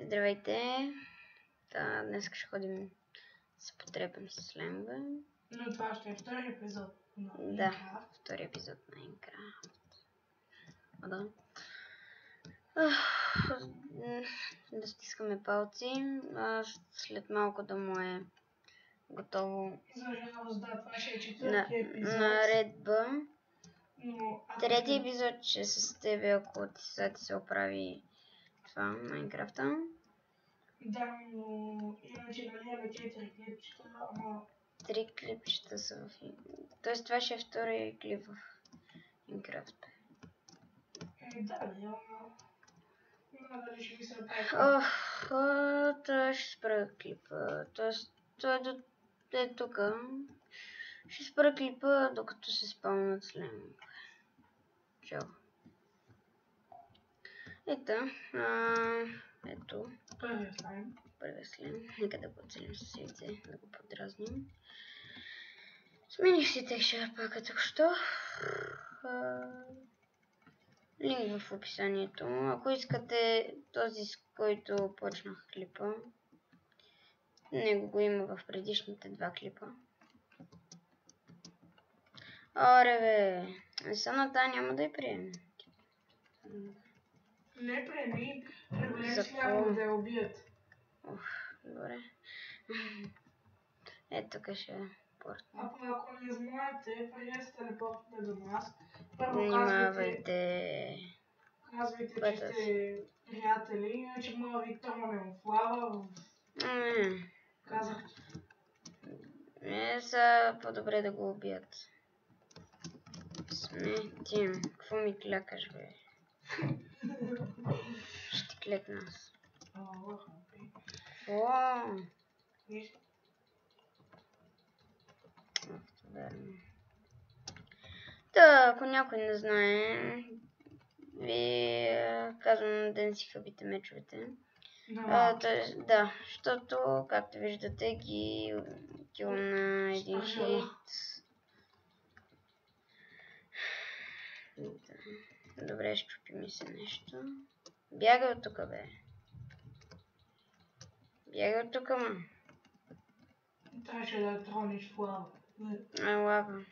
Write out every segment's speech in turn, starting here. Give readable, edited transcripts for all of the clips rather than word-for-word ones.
Здравейте! Днес ще ходим се потрепим с сленгове. Но това ще е втори епизод на Minecraft. Да, втори епизод на Minecraft. Да. Да стискаме палци. След малко да му е готово. За жалост, да, това ще е четвърти епизод. Наредба. Но Трети епизод ще е с тебе, ако ти се оправи това Майнкрафта. Да, но иначе нали имаме 4 клипчета, ама... 3 клипчета са в... Тоест това ще е втори клип в Minecraft. Да, ама... Дали ще ми се направи. Това ще спра клипа. Тоест, той е тук. Ще спра клипа, докато се спомнят сленгове. Чао. Ето. Първият слайм. Нека да го оцелим със сивите, да го подразним. Смених си текстчер пака тук що. Линк в описанието. Ако искате този, с който почнах клипа, него го има в предишните 2 клипа. Оре бе, Саната няма да я приеме. Не приеми, проблем слямо да я убият. Добре. Ето тук ще е порт. Ако не знаете, преди да се телепортите до нас, Внимавайте. Казвайте, че сте приятели, иначе мога ви тронем в лава. Казах. Са по-добре да го убият. Сметим. Какво ми клякаш, бе? Ще клекна аз. Да, ако някой не знае, ви казвам да не си хабите мечовете. Да, защото, както виждате, ги килвам на един хит. Добре, щупи ми се нещо. Бягай от тука, бе. Бягай от тука, ма. Трябваше да трониш в лава. Лава.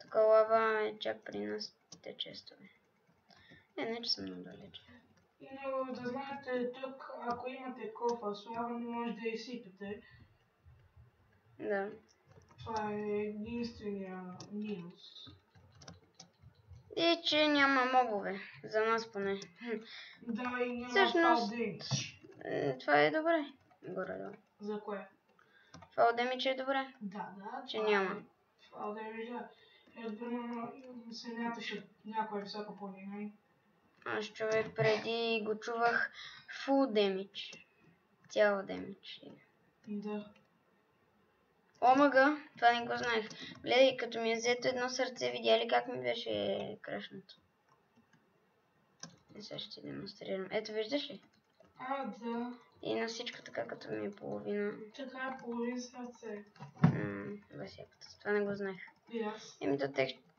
Тук лава е чак при нас те често, бе. Не, че съм много далече. Но да знаете, тук, ако имате кофа с лава, не може да изсипете. Да. Това е единствения минус. И че няма мобове, за нас поне. Да, и няма всъщност, fall damage. Това е добре. Горе-долу. За кое? Fall damage е добре. Да, че няма. Fall damage, да. Примерно се мяташе някоя висока планина. Аз човек преди го чувах full damage. Цял damage. Да. Омага, това не го знаех. Гледай, като ми е взето едно сърце, видя ли как ми беше крашнато? Сега ще ти демонстрирам. Ето, виждаш ли? Да. И на всичко така, като ми е половина. Така е половин сърце. Без якото. Това не го знаех. Еми,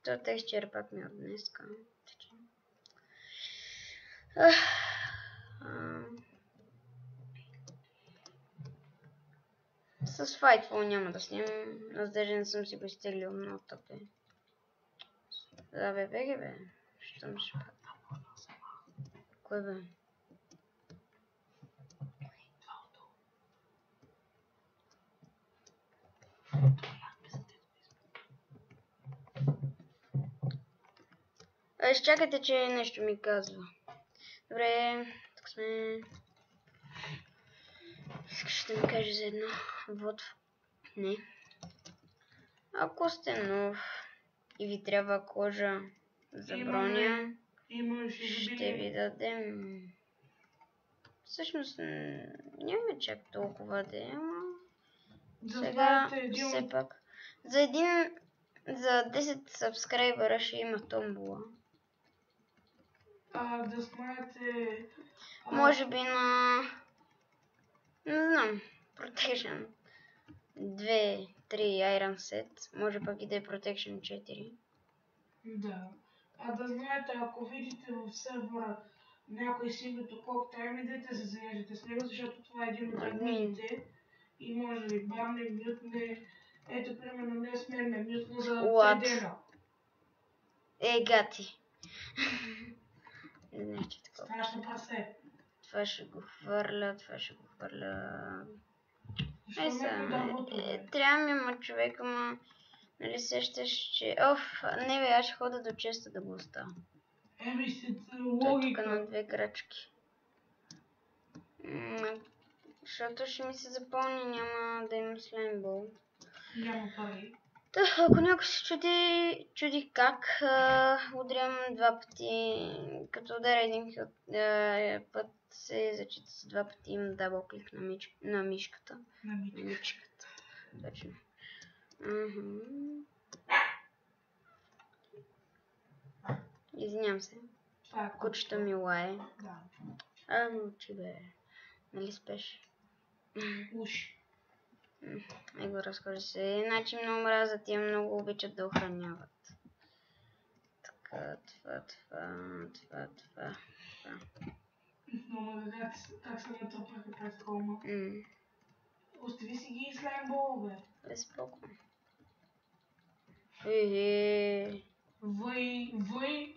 то текстчер пак ми е от днеска. С Fightful няма да снимам. Аз даже не съм си го изтеглил много тъпе. Да бе, бе. Щом ще пак. Кой бе? Изчакайте, че нещо ми казва. Добре, тук сме. Искаш да ми кажеш за едно вод? Не. Ако сте нов и ви трябва кожа за броня, ще ви дадем. Всъщност няма чак толкова да е, ама сега все пак за 10 сабскрайбера ще има томбола. Да знаете... Може би на... Не знам, Protection 2-3 Iron Set, може пък и да е Protection 4. Да. Да знаете, ако видите в сервера някой си бето колко трябва да се заеждате с него, защото това е един от админите и може да ви бамне, мютне. Ето, примерно, днес мен ме мютна за 3 дена. Гати. Не знам, че такова. Страшно прасе. Това ще го хвърля, Защо ме дървото, бе? трябва ми има човек, ама нали сещаш, че... не бе, аз ще хода до честа да го оставя. Еми си Той логика. тук на 2 крачки. Защото ще ми се запълни, няма да имам слаймбол. Няма пари. Ако някой се чуди как, удрям 2 пъти, като ударя един път се зачита с 2 пъти, имам дабл клик на мишката. На мишката. Точно. Извинявам се. Кучето ми лае. Да. Мълчи бе. Нали спеш? Уж. Ай го разкажи се. Значи много мразят, тия много обичат да охраняват. Така, това. Но как се натръпаха пред холма. Остави си ги и слаймбол, бе. Безпокойно. Въй. Добре.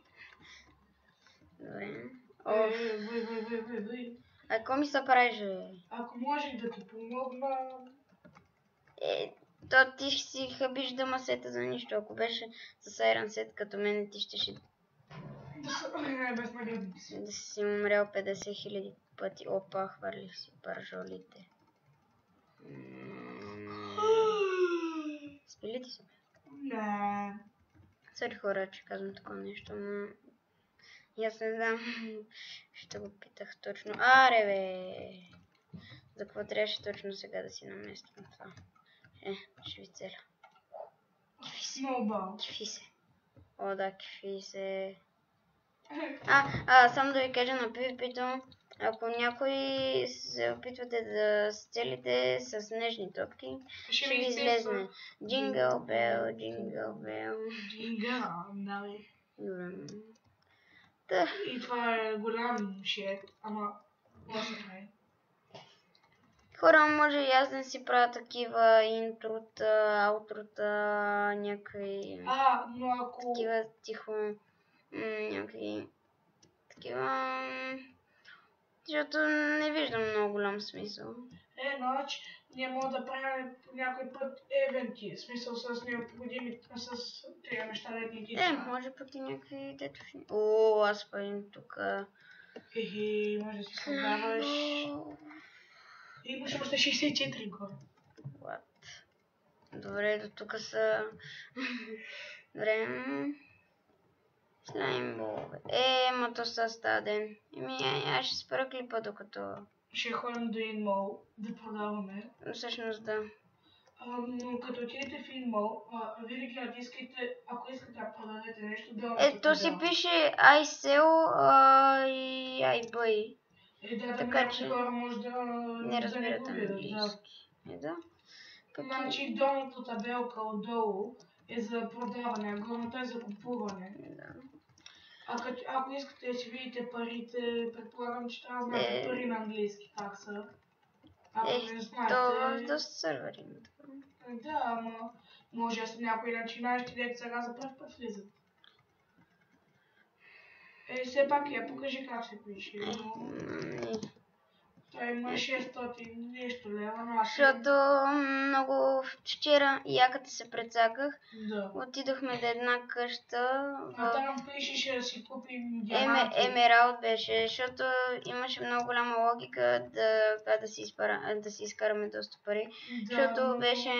Въй. Ако ми се правиш, бе? Ако можех да ти помогна... То ти си хабиш да масета за нищо. Ако беше с Iron Set като мен, ти щеше... Да си умрял 50 000 пъти. Опа, хвърлих си пържолите. Спили ти се? Не. Сори хора, че казвам такова нещо, но... И аз не знам. Ще го питах точно. Аре бе! За какво трябваше точно сега да си намествам това? Ще ви целя. Кефи се. О, да, кефи се. Само да ви кажа на PvP-то, ако някой се опитвате да се целите с нежни топки, ще ви излезне. Джингъл бел. Джингъл, да бе. Добре. И това е голям шет, ама лошо е. Хора, може и аз да си правя такива интрота, аутрота, някакви... но ако... Такива тихо... някакви... Такива... Защото не виждам много голям смисъл. Значи, ние може да правим някой път евенти, смисъл с необходимите, с тези неща, да ти може пък и някакви детошни. Аз падим тука. Може да си създаваш... Имаш още 64 горе. What? Добре, до тук са... Добре. Слаймбол. Ма то става ден. Аз ще спра клипа докато... Ще ходим до InMall да продаваме. Всъщност да. Но като отидете в InMall, винаги ако искате да продадете нещо, да то си пише iSell и iBuy. Така че хора може да не разбират английски. Да. Значи долната табелка отдолу е за продаване, а горната е за купуване. Да. Ако искате да си видите парите, предполагам, че трябва да знаете пари на английски как са. Ако не знаете... То в доста сървъри. Да, ама може да са някои начинаещи деца сега за пръв път влизат. Все пак я покажи как се пише. Той има 600 нещо лева. Защото много вчера яката се прецаках. Да. Отидохме до една къща. Там пишеше да си купим диаманти. Емералд беше, защото имаше много голяма логика да си изкараме доста пари. Да, защото беше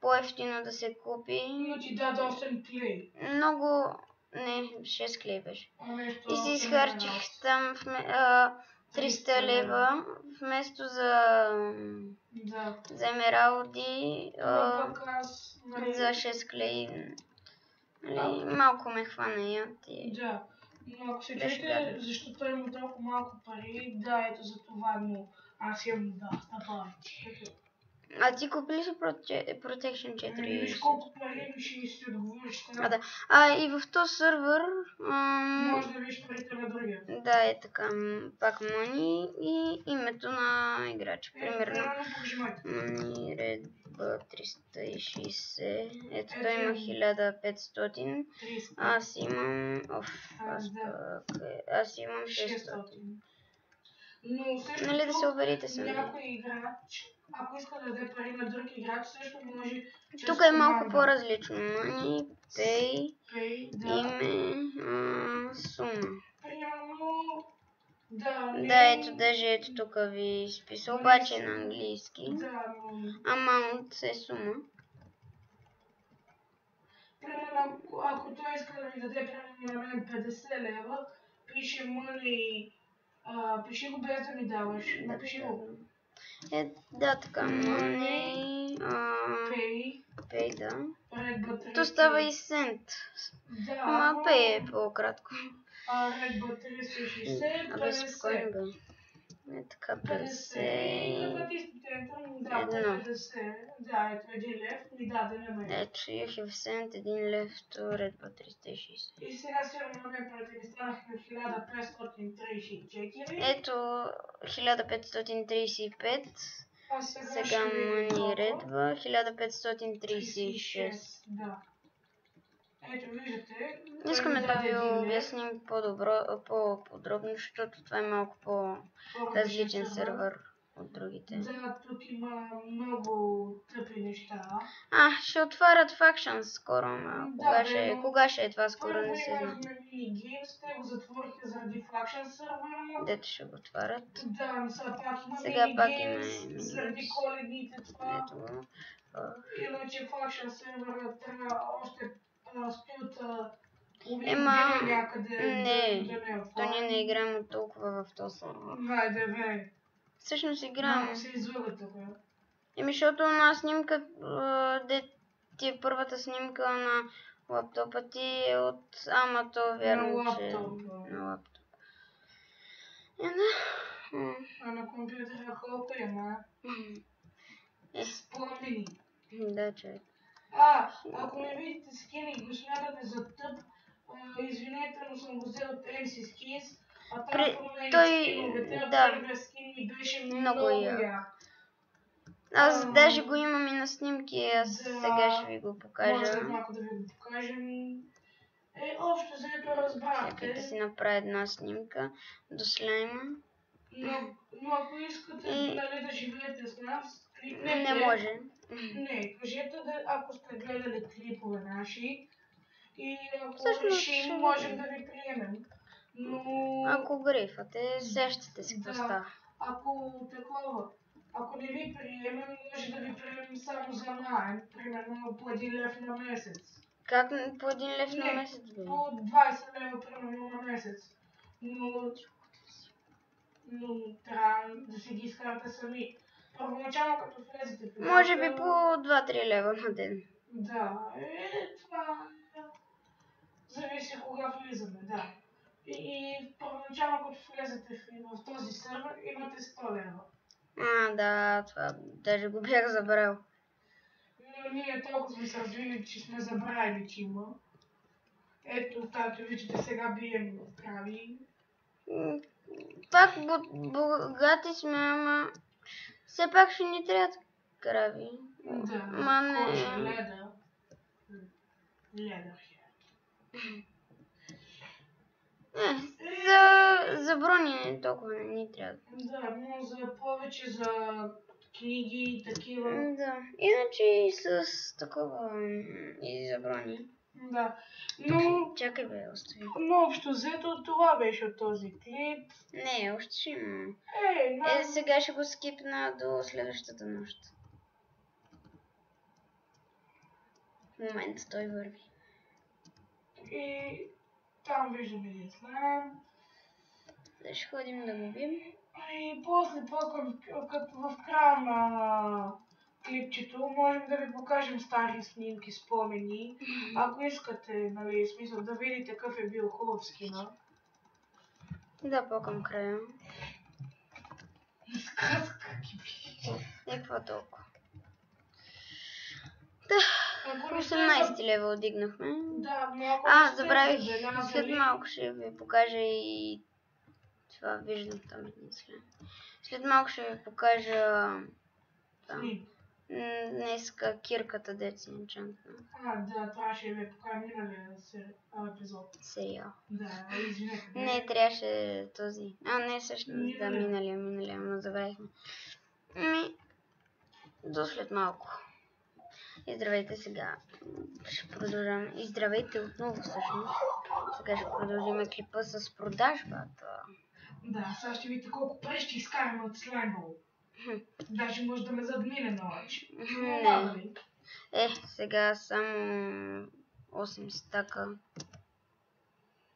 по-ефтино да се купи. Но ти даде 8 клей. Много... Не, 6 клей беше. И си изхарчих там 300 лева вместо за емералди за 6 клей. Малко ме хвана Да, но ако се чуете, защото той има толкова малко пари, да, ето за това, но аз имам доста пари. А ти купи ли си Protection 4? Виж колко пари ще си отговориш. Да. И в този сървър... може да видиш парите на другия. Да, е така. Пак Money и името на играча. Примерно Money Red 360. Ето той има 1500. Аз имам... Аз имам 600. Но също нали да се уверите сами? Някой играч, ако иска да даде пари на друг играч, също може... Тук е малко по-различно. Money, Pay, име, сума. Примерно... Да, ето даже ето тук ви изписа, обаче на английски. Amount е сума. Примерно, ако той иска да ви даде примерно на мен 50 лева, пише Money, пиши го без да ми даваш, напиши го. Да, така, Money, Pay, да. То става и Send. Ама Pay е по-кратко. Red 360, Абе, спокойно бе. Е така, 50... Да, ето 1 лев, ми даде на мен. Ето, you have sent 1 лев to Red 360. И сега сигурно на мен парите ми станаха 1534. Ето 1535. Сега Money Red 1536. Да. Ето виждате. Искаме да ви обясним по-подробно, защото това е малко по-различен сервер от другите. Да, тук има много тъпи неща. Ще отварят Factions скоро, кога ще е това скоро, не се знае. Games, те го затвориха заради Factions сервера. Дето ще го отварят. Да, сега пак има заради коледните това. Ето го. Иначе Factions сервера трябва още стоят някъде. То ние не играем толкова в този сервер. Всъщност играем. Се излъга тук. Защото на снимка, ти е първата снимка на лаптопа ти е от Амато, вярно, че на лаптоп. А на компютъра колко има? Спомени. Да, човек. Ако не видите скин и го смятате за тъп, извинете, но съм го взел от MC Skins, а там променят скиновете, първия скин ми беше много як. Аз даже го имам и на снимки, сега ще ви го покажа. Може малко да ви го покажем. Общо заето разбрахте. Чакайте си направя една снимка до слайма. Но ако искате да живеете с нас, кликнете. Не може. Не, кажете ако сте гледали клипове наши и ако решим, можем да ви приемем. Но... Ако грифате, сещате си какво става. Ако не ви приемем, може да ви приемем само за найем, примерно по 1 лев на месец. Как по 1 лев на месец? По 20 лева примерно на месец. Но трябва да си ги изкарате сами. Първоначално като влезете в играта... Може би по 2-3 лева на ден. Да, това зависи кога влизаме, да. И първоначално като влезете в този сервер имате 100 лева. Да, това даже го бях забрал. Но ние толкова сме се развили, че сме забравили, че има. Ето, както виждате, сега бием крави. Пак богати сме, ама все пак ще ни трябват крави. Да, кожа, леда. За брони толкова не ни трябва. Да, но за повече за книги и такива. Да, иначе и с такова и за брони. Да, но... Чакай бе, остави. Но общо взето това беше от този клип. Не, още ще има. Сега ще го скипна до следващата нощ. В момента той върви. И там виждаме един слайм. Да ще ходим да го бим. И после като в края на клипчето можем да ви покажем стари снимки, спомени. Ако искате, нали, смисъл да видите какъв е бил хубав скина. Да, по-към края. Сказка ги би. Какво толкова? Ако не сте 18 лева дигнахме. Да, но ако не сте Забравих. забелязали... След малко ще ви покажа и това, виждам там един след. След малко ще ви покажа днеска кирката деца енчантна. Да, трябваше да ви покажа миналия епизод. Сериал. Да, извинете. Не, трябваше този. Не, всъщност, да, миналия, но забравихме. До след малко. И здравейте сега. Ще продължаваме. И здравейте отново всъщност. Сега ще продължим клипа с продажбата. Да, сега ще видите колко пари ще изкараме от слаймбол. Даже може да ме задмине на лъч. Не. Сега само 8 стака.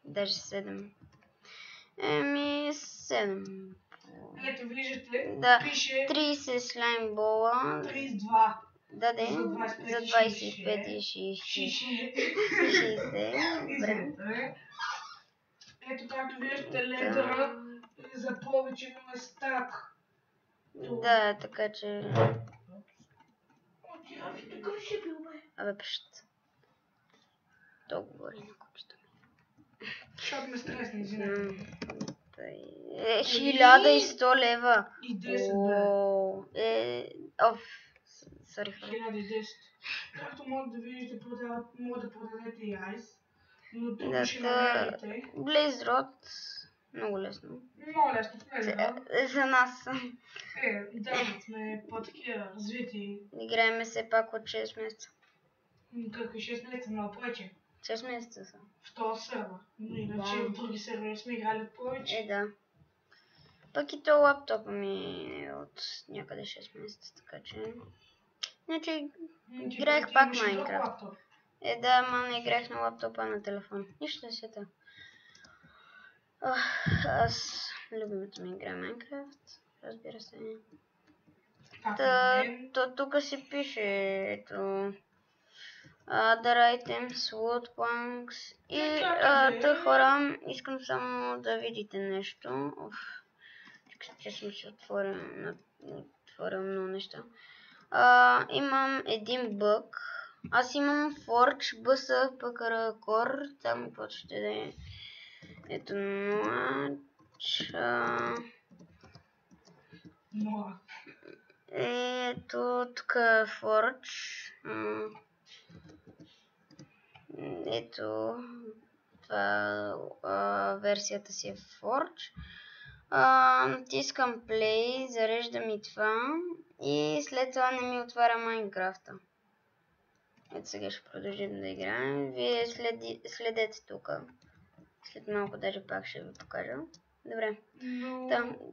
Даже 7. 7. Ето виждате, Да, пише 30 слаймбола. 32. Да, За 25 и 60. Добре. Ето както виждате ледъра за повече на стак. Да, така че... Какъв ще бил, бе? Абе, пъщ. То говори на купчето. Защото ме стресна, извинете. 1100 лева. И 10, бе. Сори, 1010. Както може да видите, може да продадете и айс. Но тук ще намерите. Блейзрод. Много лесно. Много лесно, за нас. Да, сме по-такива развити. Играеме все пак от 6 месеца. Как 6 месеца, много повече. 6 месеца са. В този сервер. Но иначе в други сервери сме играли повече. Да. Пък и то лаптопа ми е от някъде 6 месеца, така че... Значи, играех пак Майнкрафт. Да, ама не играех на лаптопа, на телефон. Нищо не сета. Аз любимата ми игра Майнкрафт, разбира се. То тук си пише, ето... Other items, wood planks и хора, искам само да видите нещо. Че съм си отворил много неща. Имам един бък. Аз имам Forge, BS, PKR Core, там каквото ще да е. Ето Notch. Ето тук Forge. Ето това версията си е Forge. Натискам Play, зареждам и това и след това не ми отваря Майнкрафта. Ето сега ще продължим да играем. Вие следете тук. След малко даже пак ще ви покажа. Добре.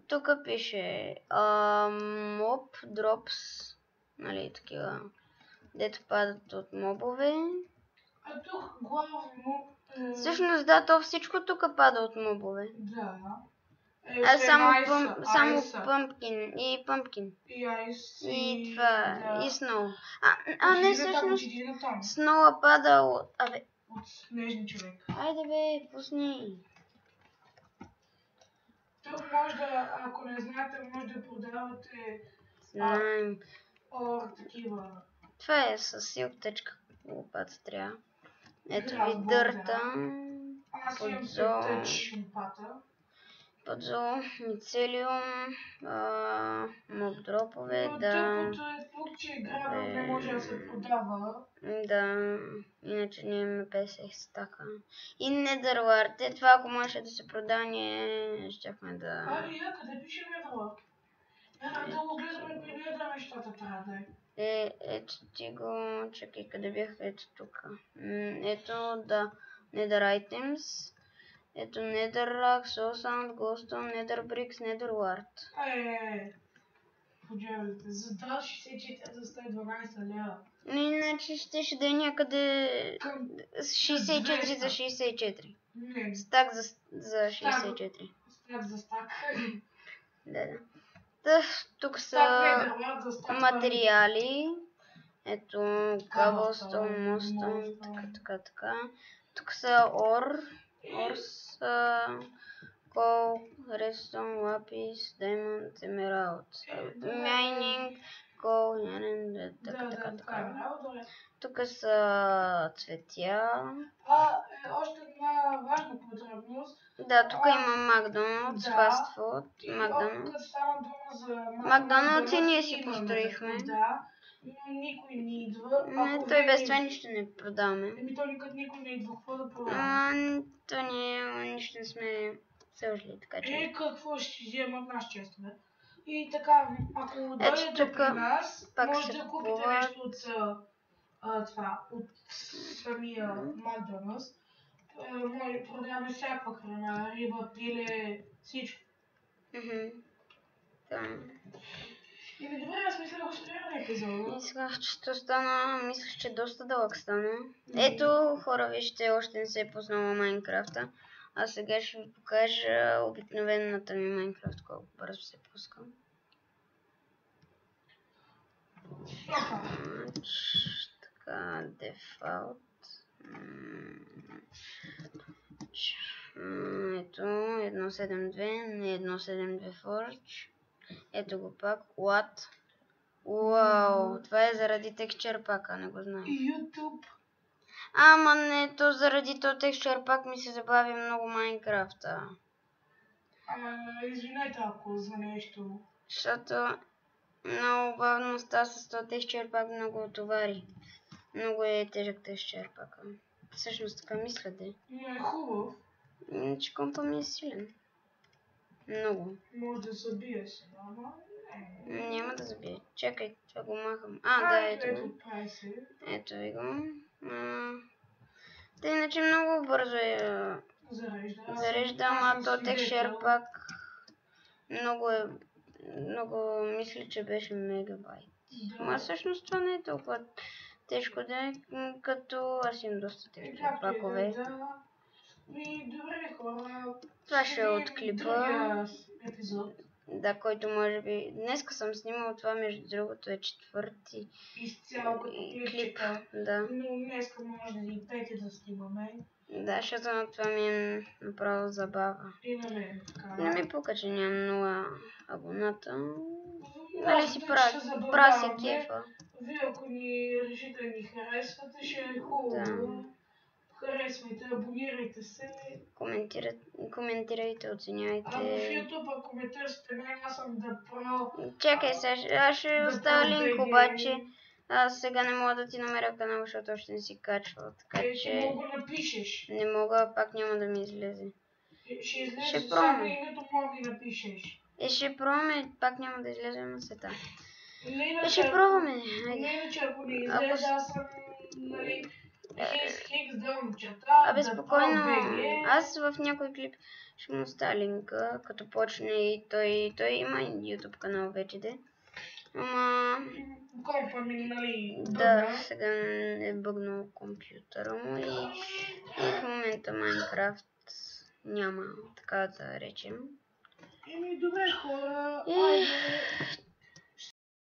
Тук пише Mob Drops, нали такива, дето падат от мобове. А тук главно... Всъщност да, то всичко тук пада от мобове. Да. Само Пъмпкин и Пъмпкин. И айс. И това, и Сноу. Не, всъщност Сноуа пада от... От снежни човек. Айде бе, пусни. Тук може да, ако не знаете, може да продавате... Знаем. Такива. Това е със силтъчка. Лопата трябва. Ето ви дърта. Аз имам силтъч лопата. Подзол, мицелиум, моб дропове, да. Тук, че града не може да се продава. Да, иначе ние имаме 50 стака. И Недърлард, това ако можеше да се продава, ние щяхме да... Къде пише Недърлард? Да го гледаме преди да нещата трябва да е. Ето ти го, чакай, къде бях, ето тук. Ето, да, Nether Items. Ето Netherrack, Soulsand, Glowstone, Netherbricks, Netherward. Подявайте, за 2,64 за 112 лева. Иначе ще да е някъде 64 за 64. Не. Стак за 64. Стак за стак. Да. Тук са материали. Ето Cobblestone, Moonstone, така. Тук са Ores, Coal, Redstone, Lapis, Diamond, Emerald. Mining, кол, така. Тук са цветя. Още една важна подробност. Да, тук има Макдоналдс, фастфуд, Макдоналдс. Като стана дума за Макдоналдс и ние си построихме. Да, но никой не идва. Не, той без това нищо не продаваме. То никой не идва, какво да продаваме? То ние нищо не сме сложили, така че. Какво ще вземат нас често, бе? И така, ако дойдете при нас, може да купите нещо от самия Макдоналдс. Продаваме всякаква храна, риба, пиле, всичко. Добре, аз мисля да го спираме епизода. Сега стана, мислиш, че доста дълъг стана. Ето, хора, вижте, още не се е познала Майнкрафта. А сега ще ви покажа обикновената ми Майнкрафт, колко бързо се пуска. Така, дефолт. Ето, 1.7.2, не 1.7.2 Forge. Ето го пак, what? Уау, това е заради текстчер пака, не го знам. YouTube. Ама не, то заради то текстчер пак ми се забави много Майнкрафта. Ама извинете ако за нещо. Защото много бавно става с този текстчер пак, много товари. Много е тежък текстчер пака. Всъщност така мисля, де. Но е хубав. Че компа ми е силен. Много. Може да забие се, ама... Няма да забие. Чакай, това го махам. Да, ето го. Ето ви го. Та иначе много бързо зарежда, ама то текстчер пак много мисля, че беше мегабайт. Ма всъщност това не е толкова тежко да е, като аз имам доста тежки пакове. Добре, хора. Това ще е от клипа. Да, който може би... Днеска съм снимал това, между другото е 4-ти изцяло като клип. Да. Но днеска може да и 5 да снимаме. Да, защото това ми е направо забава. И на мен така. Не ми пука, че нямам 0 абоната. Нали си прави се кефа. Вие ако ни решите да ни харесвате, ще е хубаво. Харесвайте, абонирайте се. Коментирайте, оценяйте. А в YouTube, ако ме търсите мен, аз съм да про... Чакай сега, аз ще оставя линк, обаче аз сега не мога да ти намеря канал, защото още не си качвал, така че... Ще мога да напишеш. Не мога, пак няма да ми излезе. Ще излезе само името, мога да напишеш. Ще пробваме, пак няма да излезе на света. Ще пробваме. Иначе, ако не излезе, аз съм, нали... Абе, спокойно. Аз в някой клип ще му оставя линка, като почне и той има YouTube канал вече, де. Ама... Компа ми, нали, да, сега е бъгнал компютъра му и в момента Майнкрафт няма, така да речем. Добре, хора, айде.